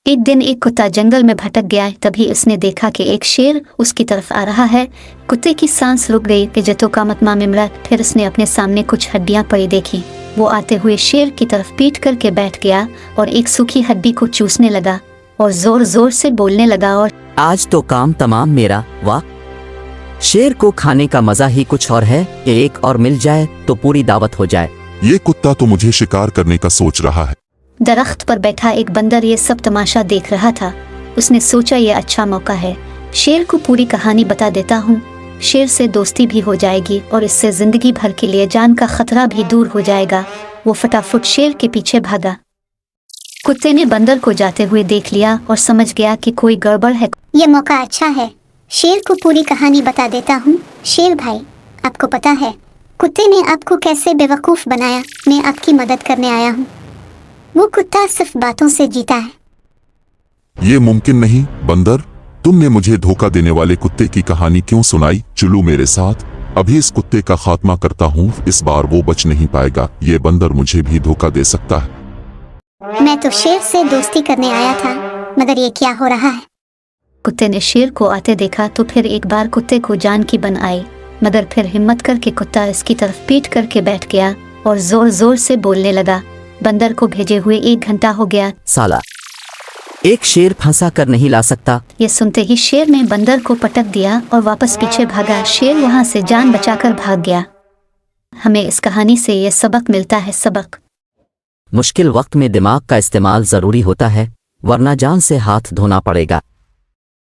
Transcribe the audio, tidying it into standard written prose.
एक दिन एक कुत्ता जंगल में भटक गया। तभी उसने देखा कि एक शेर उसकी तरफ आ रहा है। कुत्ते की सांस रुक गई कि जतो का मतमा मिमरा। फिर उसने अपने सामने कुछ हड्डियां पड़ी देखी। वो आते हुए शेर की तरफ पीट करके बैठ गया और एक सूखी हड्डी को चूसने लगा और जोर जोर से बोलने लगा, और आज तो काम तमाम मेरा। वाह, शेर को खाने का मजा ही कुछ और है। एक और मिल जाए तो पूरी दावत हो जाए। ये कुत्ता तो मुझे शिकार करने का सोच रहा है। दरख्त पर बैठा एक बंदर ये सब तमाशा देख रहा था। उसने सोचा ये अच्छा मौका है, शेर को पूरी कहानी बता देता हूँ। शेर से दोस्ती भी हो जाएगी और इससे जिंदगी भर के लिए जान का खतरा भी दूर हो जाएगा। वो फटाफट शेर के पीछे भागा। कुत्ते ने बंदर को जाते हुए देख लिया और समझ गया कि कोई गड़बड़ है। ये मौका अच्छा है, शेर को पूरी कहानी बता देता हूँ। शेर भाई, आपको पता है कुत्ते ने आपको कैसे बेवकूफ़ बनाया? मैं आपकी मदद करने आया हूँ। वो कुत्ता सिर्फ बातों से जीता है। ये मुमकिन नहीं बंदर, तुमने मुझे धोखा देने वाले कुत्ते की कहानी क्यों सुनाई? चलो मेरे साथ, अभी इस कुत्ते का खात्मा करता हूँ। इस बार वो बच नहीं पाएगा। ये बंदर मुझे भी धोखा दे सकता है। मैं तो शेर से दोस्ती करने आया था, मगर ये क्या हो रहा है? कुत्ते ने शेर को आते देखा तो फिर एक बार कुत्ते को जान की बन आई, मगर फिर हिम्मत करके कुत्ता इसकी तरफ पीट करके बैठ गया और जोर जोर से बोलने लगा। बंदर को भेजे हुए 1 घंटा हो गया। साला, एक शेर फंसा कर नहीं ला सकता। ये सुनते ही शेर ने बंदर को पटक दिया और वापस पीछे भागा। शेर वहां से जान बचाकर भाग गया। हमें इस कहानी से ये सबक मिलता है, सबक मुश्किल वक्त में दिमाग का इस्तेमाल जरूरी होता है, वरना जान से हाथ धोना पड़ेगा।